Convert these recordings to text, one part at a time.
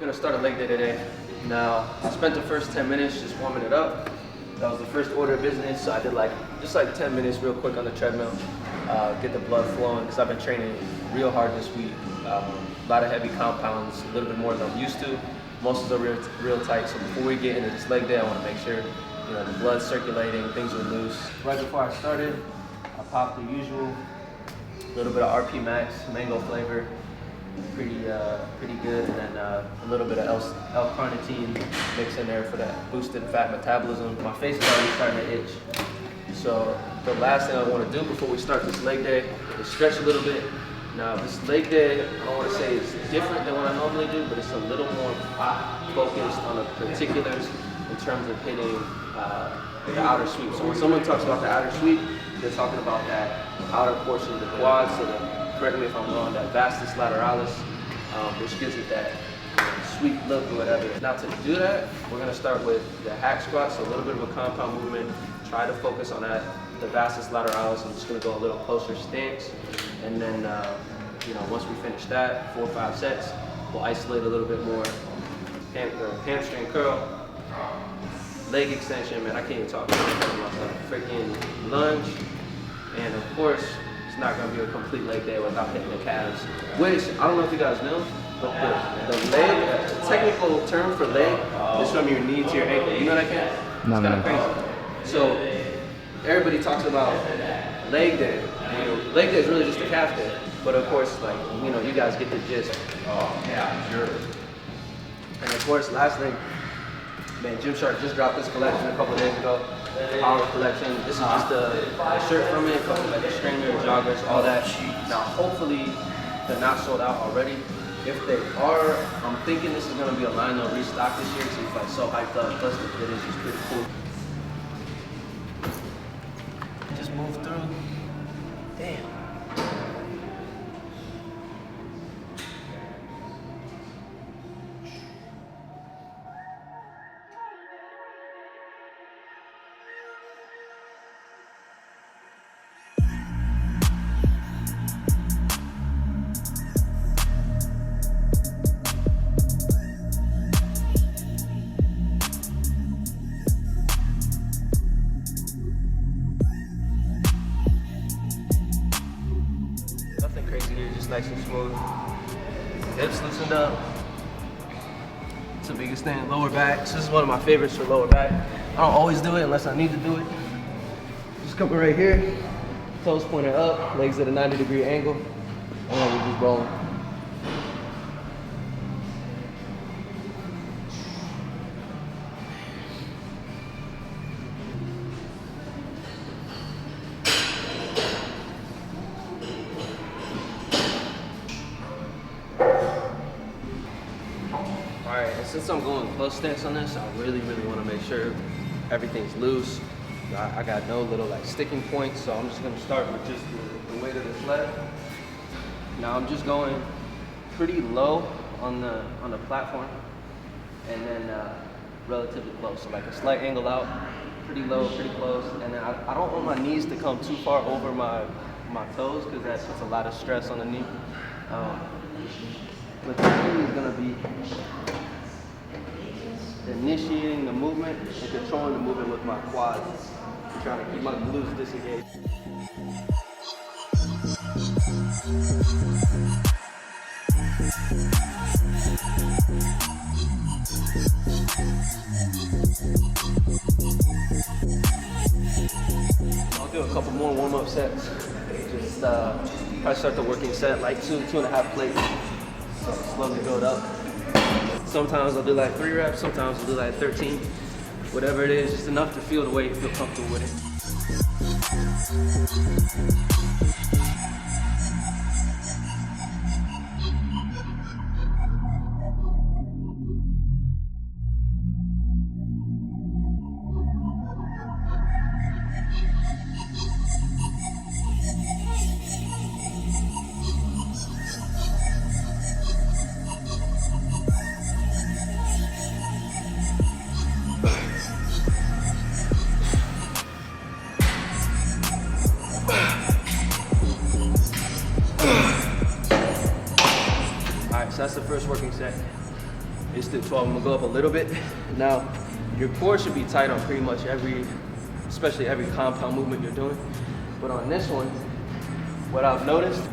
gonna start a leg day today. Now, I spent the first 10 minutes just warming it up. That was the first order of business, so I did just 10 minutes real quick on the treadmill, get the blood flowing, because I've been training real hard this week. A lot of heavy compounds, a little bit more than I'm used to. Muscles are real tight, so before we get into this leg day, I want to make sure the blood's circulating, things are loose. Right before I started, I popped the usual, little bit of RP Max, mango flavor, pretty good, and then a little bit of L-carnitine mix in there for that boosted fat metabolism. My face is already starting to itch. So the last thing I want to do before we start this leg day is stretch a little bit. Now this leg day, I don't want to say it's different than what I normally do, but it's a little more focused on the particulars in terms of hitting the outer sweep. So when someone talks about the outer sweep, they're talking about that outer portion of the quad, so correct me if I'm wrong, that vastus lateralis, which gives it that sweep look or whatever. Now to do that, we're gonna start with the hack squat, so a little bit of a compound movement. Try to focus on that, the vastus lateralis. I'm just gonna go a little closer stance, and then once we finish that, 4 or 5 sets, we'll isolate a little bit more. Hamstring curl, leg extension, man, I can't even talk about myself. Freaking lunge, and of course, it's not going to be a complete leg day without hitting the calves, which I don't know if you guys know, but the leg, the technical term for leg is from your knee to your ankle. You know that, Ken? It's kind of crazy. So everybody talks about leg day. Leg day is really just a calf day, but of course, you guys get the gist. Oh yeah, sure. And of course, last thing, man, Gymshark just dropped this collection a couple of days ago. Power collection. This is just a shirt from it, a couple of strainers, joggers, all that. Now, hopefully, they're not sold out already. If they are, I'm thinking this is going to be a line they'll restock this year because it's so hyped up. Plus, the fit is just pretty cool. Just move through. Damn. Just nice and smooth. Hips loosened up. It's the biggest thing. Lower back. This is one of my favorites for lower back. I don't always do it unless I need to do it. Just coming right here. Toes pointed up. Legs at a 90-degree angle. And then we just rolling. Alright, and since I'm going close stance on this, I really want to make sure everything's loose. I got no little sticking points, so I'm just going to start with just the weight of this leg. Now I'm just going pretty low on the platform, and then relatively close, so a slight angle out, pretty low, pretty close, and then I don't want my knees to come too far over my toes because that puts a lot of stress on the knee. But the key is going to be initiating the movement and controlling the movement with my quads. I'm trying to keep my glutes disengaged. I'll do a couple more warm-up sets. Just probably start the working set 2.5 plates. So slowly build up. Sometimes I'll do 3 reps, sometimes I'll do 13. Whatever it is, just enough to feel the weight, feel comfortable with it. So that's the first working set. It's the 12. I'm gonna go up a little bit. Now, your core should be tight on pretty much especially every compound movement you're doing. But on this one, what I've noticed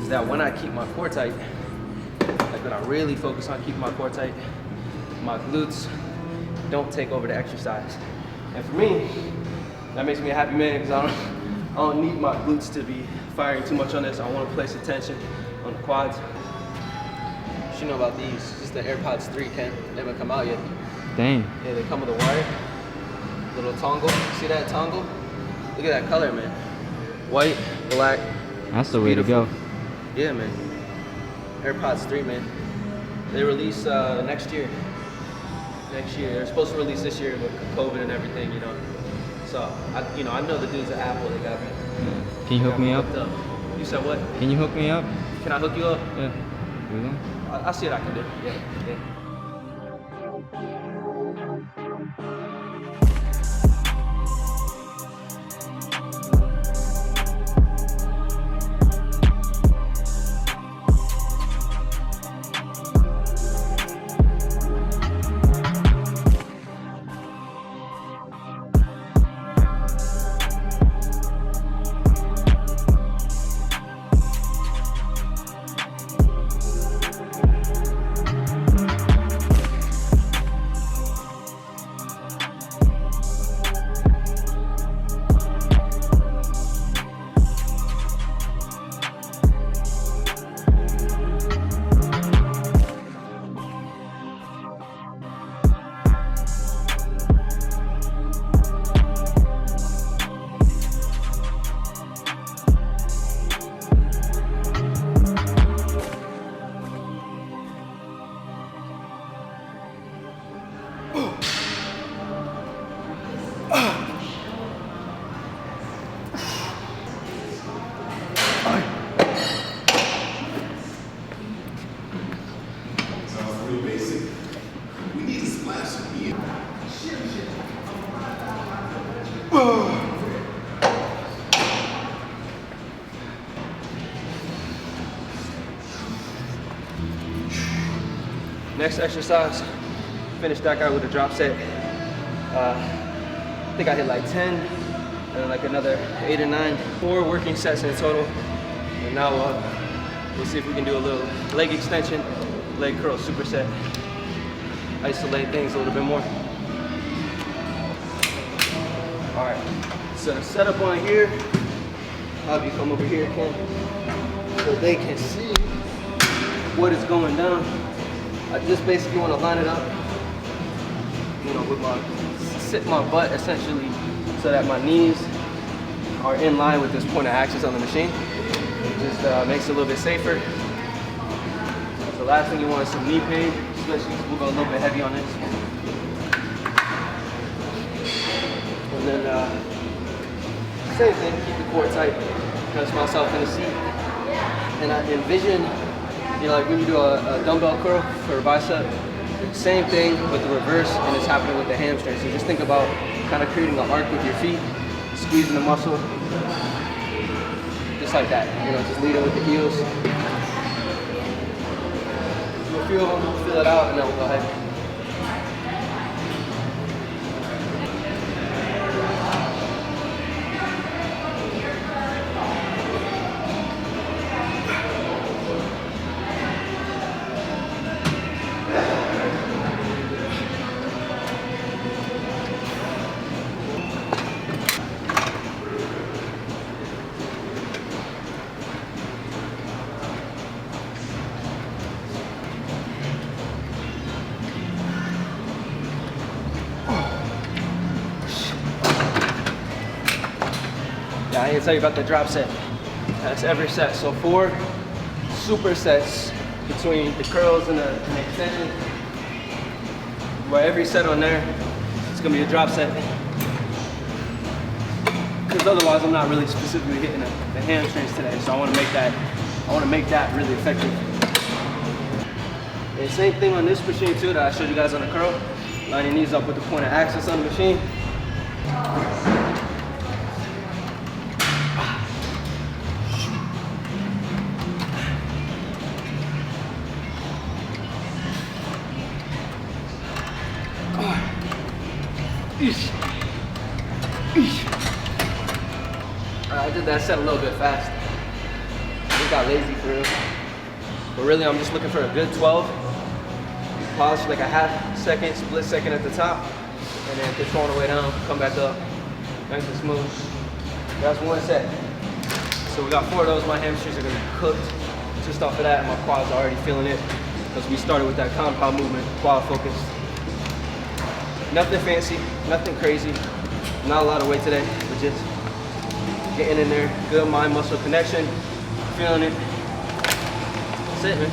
is that when I keep my core tight, like when I really focus on keeping my core tight, my glutes don't take over the exercise. And for me, that makes me a happy man because I don't need my glutes to be firing too much on this. I want to place attention on the quads. You should know about these. This is the AirPods 3, Ken. They haven't come out yet. Dang. Yeah, they come with a wire. Little tongle. See that tongle? Look at that color, man. White, black. That's the way to go. Yeah, man. AirPods 3, man. They release next year. Next year. They're supposed to release this year with COVID and everything, you know. So, I know the dudes at Apple, they got me. Can you hook me up? You said what? Can you hook me up? Can I hook you up? Yeah. I'll see what I can do. Yeah. Next exercise, finish that guy with a drop set. I think I hit like 10, and then like another 8 or 9. 4 working sets in total. And now we'll see if we can do a little leg extension, leg curl, superset. Isolate things a little bit more. All right, so the setup on here, I'll have you come over here, Ken, so they can see what is going down. I just basically want to line it up, with sit my butt essentially so that my knees are in line with this point of axis on the machine. It just makes it a little bit safer. The last thing you want is some knee pain, especially because we'll go a little bit heavy on this. And then same thing, keep the core tight, press myself in the seat. And I envision, like when you do a dumbbell curl for a bicep, same thing with the reverse, and it's happening with the hamstring. So just think about kind of creating an arc with your feet, squeezing the muscle, just like that. Just lead it with the heels. Do a few of them, we'll fill it out, and then we'll go ahead. Yeah, I didn't tell you about the drop set. That's every set. So 4 supersets between the curls and the extension. Where every set on there, it's gonna be a drop set. Because otherwise I'm not really specifically hitting the hamstrings today. So I wanna make that really effective. And same thing on this machine too that I showed you guys on the curl. Line your knees up with the point of axis on the machine. I did that set a little bit fast. I just got lazy for real. But really, I'm just looking for a good 12. Pause for like a half second, split second at the top, and then control the way down, come back up, nice and smooth. That's one set. So we got 4 of those. My hamstrings are gonna be cooked just off of that, and my quads are already feeling it because we started with that compound movement, quad focus. Nothing fancy, nothing crazy, not a lot of weight today, but just getting in there, good mind-muscle connection, feeling it. That's it, man.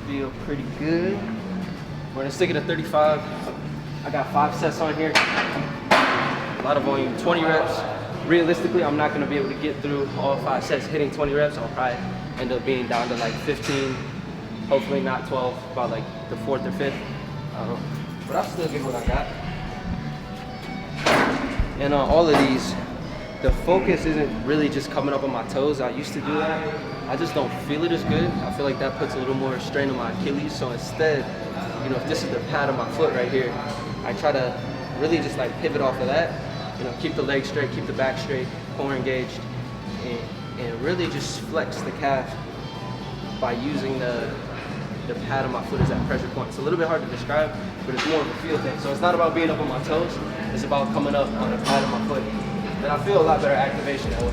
Feel pretty good. We're gonna stick it at 35. I got 5 sets on here. A lot of volume, 20 reps. Realistically, I'm not gonna be able to get through all 5 sets hitting 20 reps. I'll probably end up being down to like 15, hopefully not 12, about like the 4th or 5th. I don't know. But I'll still get what I got. And on all of these, the focus isn't really just coming up on my toes. I used to do that. I just don't feel it as good. I feel like that puts a little more strain on my Achilles. So instead, you know, if this is the pad of my foot right here, I try to really just like pivot off of that. You know, keep the legs straight, keep the back straight, core engaged, and really just flex the calf by using the pad of my foot as that pressure point. It's a little bit hard to describe, but it's more of a feel thing. So it's not about being up on my toes. It's about coming up on the pad of my foot. And I feel a lot better activation that way.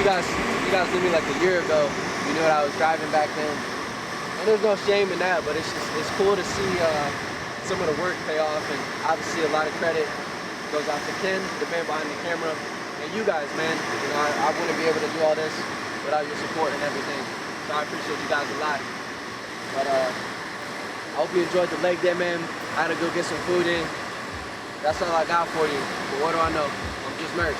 You guys knew me like a year ago. You knew what I was driving back then. And there's no shame in that, but it's cool to see some of the work pay off, and obviously a lot of credit goes out to Ken, the man behind the camera, and you guys, man. You know, I wouldn't be able to do all this without your support and everything. So I appreciate you guys a lot. But I hope you enjoyed the leg day, man. I had to go get some food in. That's all I got for you. But what do I know? I'm JustMerk.